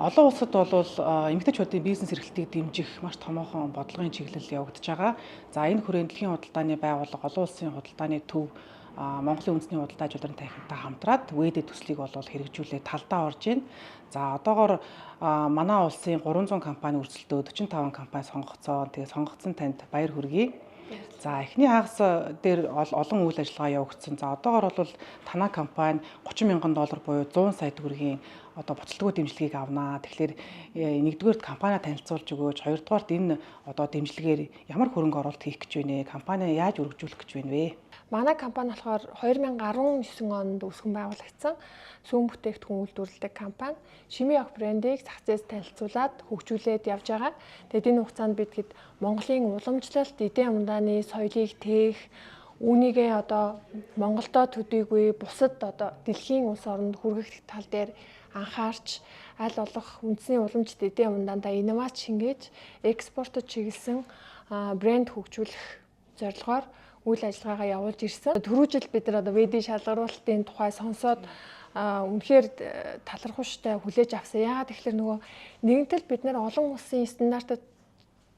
Олон улсад бол эмэгтэйчүүдийн бизнес эрхлэлтийг дэмжих маш томоохон бодлогын чиглэл явагдаж байгаа. За энэ хүрээнд дэлхийн худалдааны байгууллага, олон улсын худалдааны төв, Монголын үндэсний худалдаа ажлын танхимтай хамтраад ВЭД төслийг бол хэрэгжүүлээ талдаа орж байна. За одоогоор манай улсын 300 компани өрсөлдөө 45 компани сонгогдсон. Тэгээ сонгогдсон танд баяр хүргэе. За эхний хагас дээр олон үйл ажиллагаа явагдсан. За одоогоор бол танай компани $30,000 буюу 100 сая төгрөгийн боцолтгүй дэмжлэгийг авнаа. Тэгэхээр нэгдүгээрт компани танилцуулж өгөөч, хоёрдугаарт энэ дэмжлэгээр ямар хөрөнгө оруулалт хийх гэж байна вэ? Компани яаж өргөжүүлэх гэж байна вэ? Манай компани болохоор 2019 онд үүсгэн байгуулагдсан сүүн бүтээгдэхүүн үйлдвэрлэдэг компани. Шими ох брендийг зах зээлд танилцуулаад хөгжүүлээд явж байгаа. Тэгээд энэ хугацаанд бид Монголын уламжлалт, эдийн умдааны соёлыг тээх, үүнийгээ Монголдо төдийгүй бусад дэлхийн улс оронд хүргэх тал дээр анхаарч аль болох үндэсний уламжлалт, эдийн умдаандаа инновац шингээж экспортод чиглэсэн брэнд хөгжүүлэх зорилгоор үйл ажиллагаагаа явуулж ирсэн. Түрүү жил бид нар ВЭД шалгаруулалтын тухай сонсоод үнэхээр талархууштай хүлээж авсан. Яагаад тэгэхээр нэгэнтэл бид нар олон улсын стандартад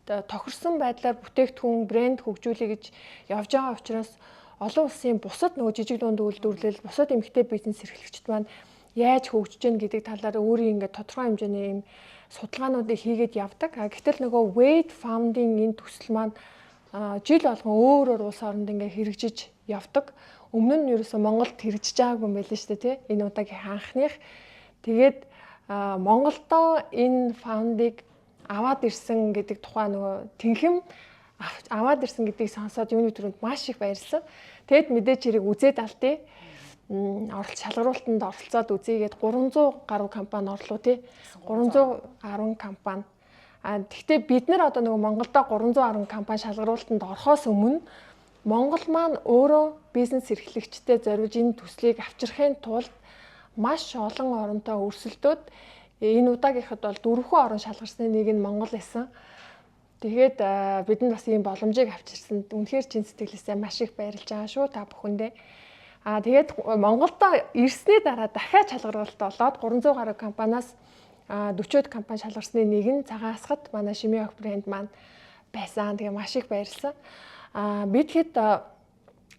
тохирсон байдлаар бүтээгдэхүүн брэнд хөгжүүлэе гэж явж байгаа учраас олон улсын бусад жижиг дунд үйлдвэрлэл, бусад эмэгтэй бизнес эрхлэгчид маань яаж хөгжиж гэнэ гэдэг талаар өөрийн тодорхой хэмжээний судалгаануудыг хийгээд явдаг. Гэтэл ВЭД фаундинг энэ төсөл маань жил болгон өөр улс оронд хэрэгжиж явдаг. Өмнө нь ерөөсөө Монголд хэрэгжиж байгаагүй юм байл шүү дээ, энэ удаагийн анхных. Тэгээд Монголдо энэ фаундыг аваад ирсэн гэдэг тухай тэнхэм аваад ирсэн гэдгийг сонсоод юуны төрөнд маш их баярлсан. Тэгэд мэдээж хэрэг үзээд алдъя. Шалгаруулалтанд оролцоод үзьгээд 300 гаруй компани орлоо тий. 310 компани. Гэхдээ бид нар Монголдо 310 компани шалгаруулалтанд орохоос өмнө Монгол маань өөрөө бизнес эрхлэгчдэд зориулж энэ төслийг авчрахын тулд маш олон оронтой өрсөлдөөд энэ удаагийнхад бол 4 орн шалгарсны нэг нь Монгол байсан. Тэгээд бидэнд бас ийм боломжийг авчирсан. Үнэхээр чин сэтгэлээсээ маш их баярлж байгаа шүү та бүхэндээ. Тэгээд Монголдо ирсний дараа дахиад шалгаруулалт болоод 300 гаруй компаниас 40-од компани шалгарсны нэг нь цагаан асгад манай Шими ох брэнд маань байсан. Тэгээ маш их баярлсан. Бид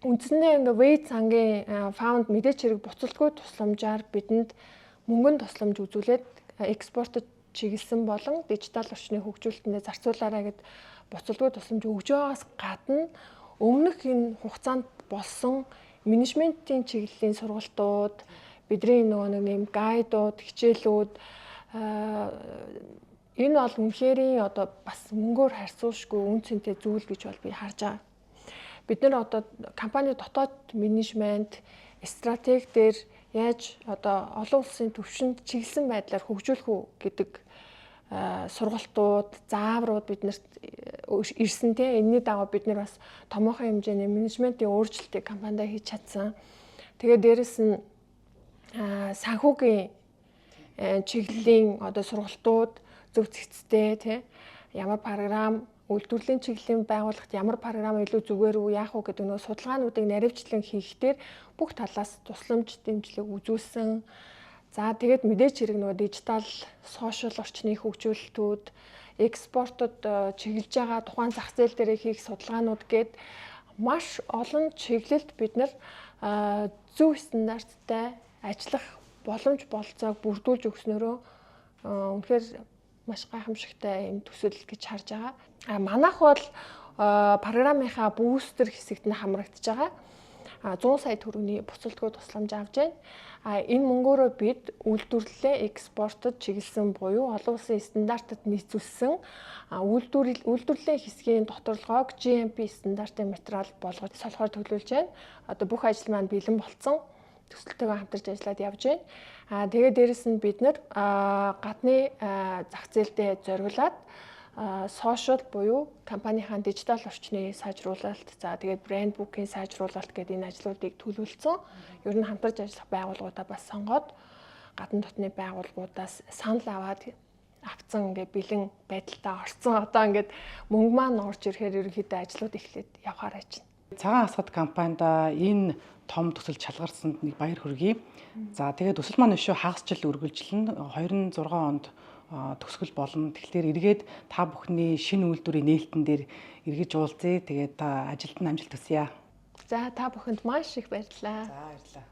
үндсэндээ ВЭД сангийн фаунд мэдээч хэрэг буцалтгүй тусламжаар бидэнд мөнгөнд тусламж үзүүлээд экспортод чиглэсэн болон дижитал орчны хөгжүүлэлтэнд зарцуулаарай гэд буцалтгүй тусламж өгж байгаас гадна өмнөх энэ хугацаанд болсон менежментийн чиглэлийн сургалтууд, бидний нэм гайдууд, хичээлүүд энэ бол үнэхээр бас мөнгөөр харьцуулшгүй үн цэнтэй зүйл гэж бол би харж байгаа. Бид нар компани дотоод менежмент, стратеги дээр яаж олон улсын түвшинд чиглэсэн байдлаар хөгжүүлэх үү гэдэг сургалтууд, зааврууд биднэрт ирсэн тийм. Энэний дагуу бид нар бас томоохон хэмжээний менежментийн өөрчлөлтийг компанидаа хийж чадсан. Тэгээд дээрэс нь санхүүгийн чиглэлийн сургалтууд зөв зэгцтэй тийм. Ямар програм үйлдвэрлэлийн чиглэлийн байгууллагт ямар програм илүү зүгээр үү яах вэ гэдэг судалгаануудыг наривчлан хийхдээ бүх талаас тусламж дэмжлэг үзүүлсэн. За тэгээд мэдээч хэрэг дижитал, сошиал орчны хөгжүүлэлтүүд, экспортод чиглэж байгаа тухайн зах зээл дээр хийх судалгаанууд гээд маш олон чиглэлд бид нар зөв стандарттай ажиллах боломж болцоог бүрдүүлж өгснөөрөө үнэхээр маш гайхамшигтай юм төсөл гэж харж байгаа. Манайх бол програмынхаа бүүстер хэсэгт нь хамрагдаж байгаа. 100 сая төгрөгийн буцалтгүй тусламж авч байна. Энэ мөнгөөрөө бид үйлдвэрлэлээ экспортод чиглэсэн буюу олон улсын стандартад нийцүүлсэн үйлдвэрлэлийн хэсгийн доторлогоог GMP стандартын материал болгож солихоор төлөвлөж байна. Бүх ажил маань бэлэн болцсон. Төсөлтөйгөө хамтарч ажиллаад явж байна. Тэгээд дээрэс нь бид нар гадны зах зээлдээ зориулаад сошиал буюу компанийн дижитал орчны сайжруулалт, за тэгээд брэнд бүкийн сайжруулалт гэдэг энэ ажлуудыг төлөвлөсөн. Ер нь хамтарч ажиллах байгууллагуудаа бас сонгоод гадна дотны байгууллагуудаас санал аваад авцсан бэлэн байдалтай орсон. Мөнгө маань орж ирэхээр ерөнхийдөө ажлууд эхлээд явахаар байж байна. Цагаан асгад компанида энэ том төсөл шалгарсанд нэг баяр хүргэе. За тэгээд төсөл маань өшөө хагас жил үргэлжилнэ. 26 онд төгсгөл болно. Тэгэхээр эргээд та бүхний шинэ үйлдвэрийн нээлтэн дээр эргэж уулзъя. Тэгээд та ажилд нь амжилт хүсье. За та бүхэнд маш их баярлалаа. За баярлалаа.